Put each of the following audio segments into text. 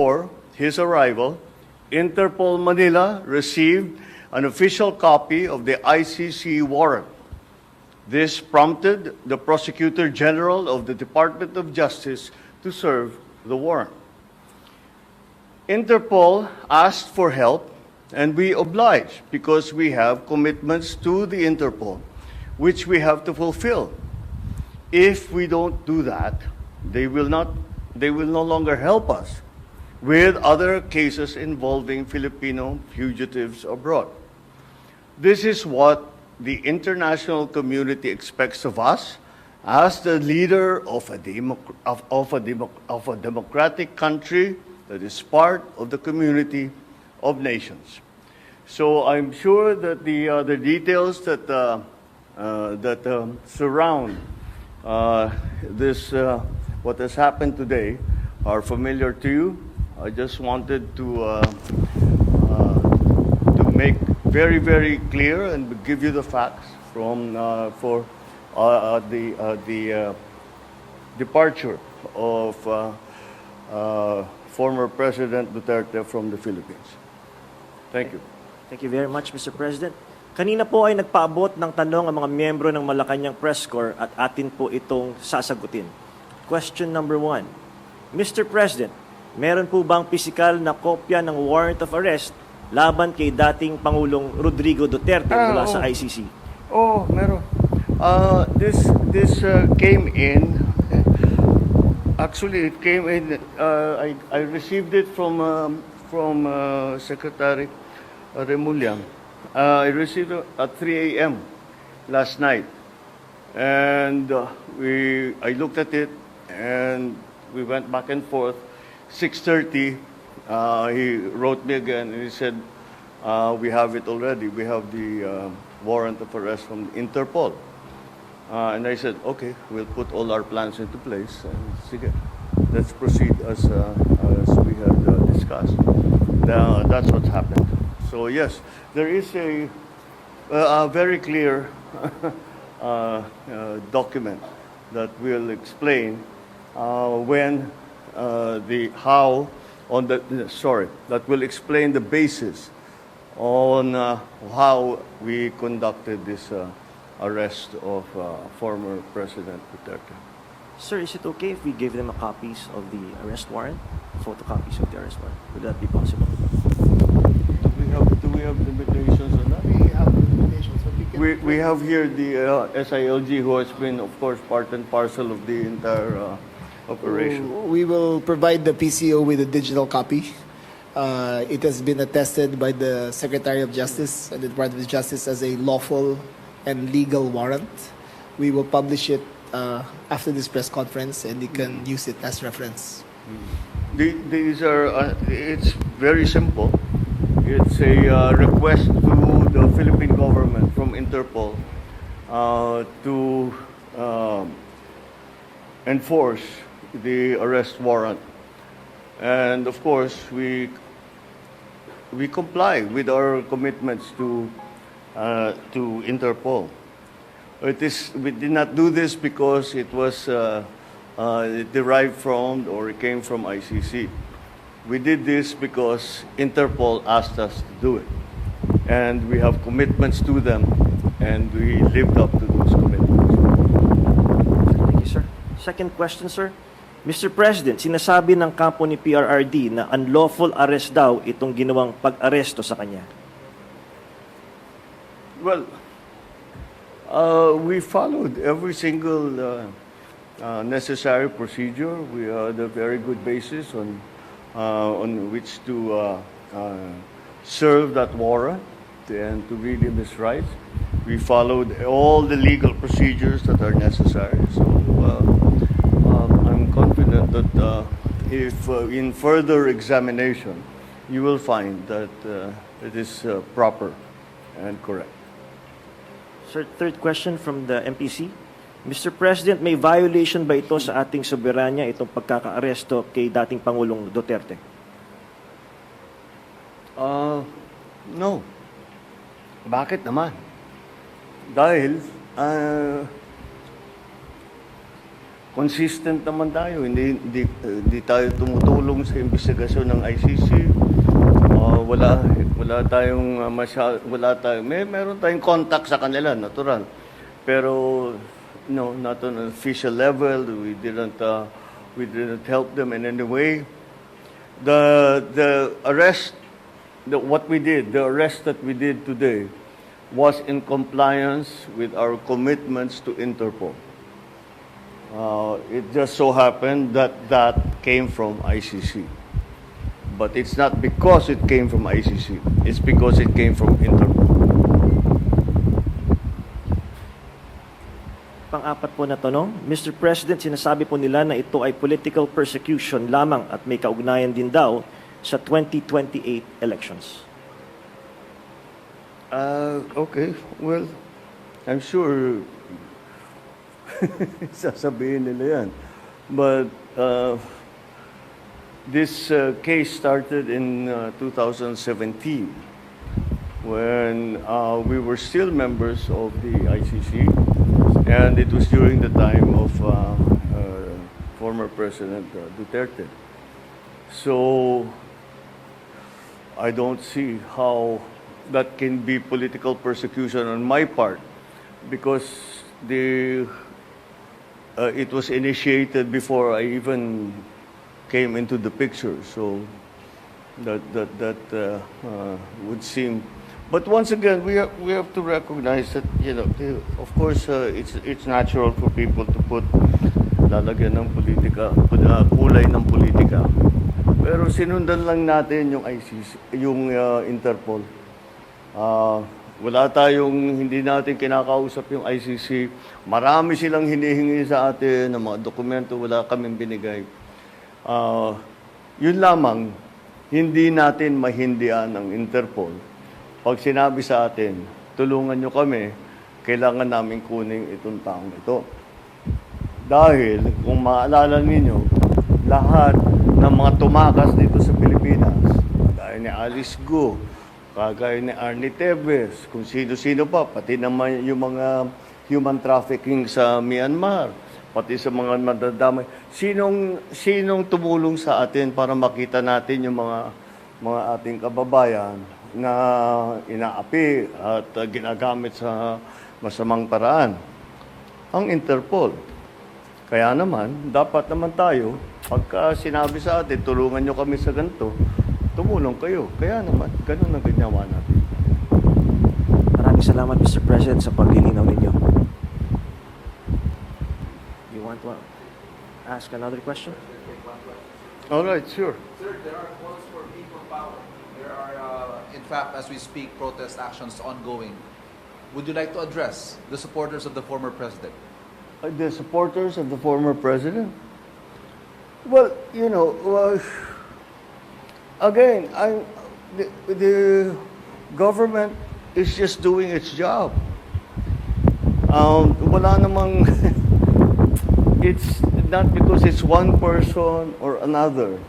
Before his arrival, Interpol Manila received an official copy of the ICC warrant. This prompted the Prosecutor General of the Department of Justice to serve the warrant. Interpol asked for help, and we obliged because we have commitments to the Interpol, which we have to fulfill. If we don't do that, they will no longer help us with other cases involving Filipino fugitives abroad. This is what the international community expects of us as the leader of a democratic country that is part of the community of nations. So I'm sure that the details that surround this what has happened today are familiar to you. I just wanted to make very, very clear and give you the facts from for the departure of former President Duterte from the Philippines. Thank you. Thank you very much, Mr. President. Kanina po ay nagpaabot ng tanong ang mga miyembro ng Malacanang Press Corps at atin po itong sasagutin. Question number 1. Mr. President, meron po bang pisikal na kopya ng warrant of arrest laban kay dating Pangulong Rodrigo Duterte mula sa ICC? Oh, meron. This came in. Actually, it came in. I received it from Secretary Remulla. I received it at 3 a.m. last night, and I looked at it, and we went back and forth. 6:30, he wrote me again, and he said, "We have it already. We have the warrant of arrest from Interpol." And I said, "Okay, we'll put all our plans into place, and sige, let's proceed as we had discussed." That's what happened. So yes, there is a very clear document that will explain that will explain the basis on how we conducted this arrest of former President Duterte. Sir, is it okay if we give them a copies of the arrest warrant? Photocopies of the arrest warrant? Would that be possible? Do we have limitations on that? We have limitations. We have here the SILG, who has been, of course, part and parcel of the entire operation. We will provide the PCO with a digital copy. It has been attested by the Secretary of Justice and the Department of Justice as a lawful and legal warrant. We will publish it after this press conference, and you can use it as reference. These are, it's very simple. It's a request to the Philippine government from Interpol to enforce the arrest warrant. And of course, we comply with our commitments to Interpol. We did not do this because it was derived from or it came from ICC. We did this because Interpol asked us to do it. And we have commitments to them, and we lived up to those commitments. Thank you, sir. Second question, sir. Mr. President, sinasabi ng kampo ni PRRD na unlawful arrest daw itong ginawang pag-aresto sa kanya. Well, we followed every single necessary procedure. We had a very good basis on which to serve that warrant and to read him his rights. We followed all the legal procedures that are necessary. So I'm confident that if in further examination, you will find that it is proper and correct. Sir, third question from the MPC. Mr. President, may violation ba ito sa ating soberanya, itong pagkaka-aresto kay dating Pangulong Duterte? No. Bakit naman? Dahil consistent naman tayo. Hindi tayo tumutulong sa investigasyon ng ICC. Wala tayong meron tayong contact sa kanila, natural. Pero no, not on an official level. We didn't help them in any way. The arrest, the arrest that we did today was in compliance with our commitments to Interpol. It just so happened that came from ICC. But it's not because it came from ICC. It's because it came from Interpol. Pang-apat po na tanong, Mr. President, sinasabi po nila na ito ay political persecution lamang at may kaugnayan din daw sa 2028 elections. Okay. Well, I'm sure sasabihin nila yan. But this case started in 2017 when we were still members of the ICC, and it was during the time of former President Duterte. So I don't see how that can be political persecution on my part, because it was initiated before I even came into the picture. So that would seem. But once again, we have to recognize that, of course, it's natural for people to put lalagyan ng politika, kulay ng politika. Pero sinundan lang natin yung ICC, yung Interpol. Hindi natin kinakausap yung ICC. Marami silang hinihingi sa atin ng mga dokumento, wala kaming binigay. Yun lamang, hindi natin mahindian ang Interpol. Pag sinabi sa atin, tulungan nyo kami, kailangan namin kunin itong taong ito. Dahil, kung maalala ninyo, lahat ng mga tumakas dito sa Pilipinas, kagaya ni Alice Go, kagaya ni Arnie Tevez, kung sino-sino pa, pati naman yung mga human trafficking sa Myanmar, pati sa mga madadamay. Sinong tumulong sa atin para makita natin yung mga ating kababayan na inaapi at ginagamit sa masamang paraan? Ang Interpol. Kaya naman, dapat naman tayo, pagka sinabi sa atin, tulungan nyo kami sa ganito, tumulong kayo. Kaya naman, ganun ang ginawa natin. Maraming salamat, Mr. President, sa paglilinaw ninyo. You want to ask another question? All right, sure. Sir, there are calls for people power. There are, in fact, as we speak, protest actions ongoing. Would you like to address the supporters of the former president? The supporters of the former president? Well, again, the government is just doing its job. Wala namang, it's not because it's one person or another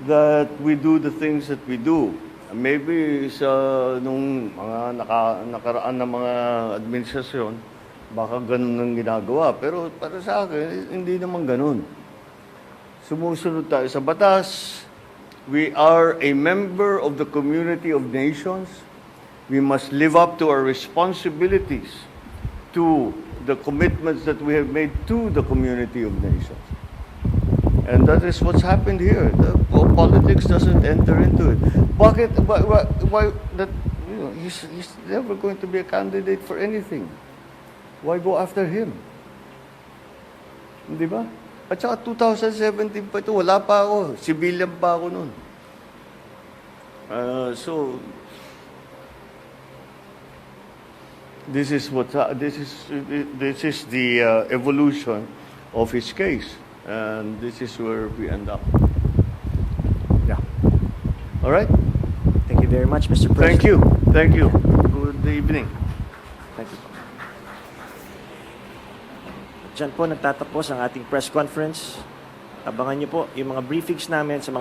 that we do the things that we do. Maybe nung mga nakaraan na mga administrasyon, baka ganun ang ginagawa. Pero para sa akin, hindi naman ganun. Sumusunod tayo sa batas. We are a member of the community of nations. We must live up to our responsibilities, to the commitments that we have made to the community of nations. And that is what's happened here. The politics doesn't enter into it. Bakit? Why that? He's never going to be a candidate for anything. Why go after him? Di ba? At saka 2017 pa ito, wala pa ako. Civilian pa ako noon. So this is the evolution of his case, and this is where we end up. Yeah. All right. Thank you very much, Mr. President. Thank you. Good evening. Thank you. Diyan po nagtatapos ang ating press conference. Abangan niyo po yung mga briefings namin sa mga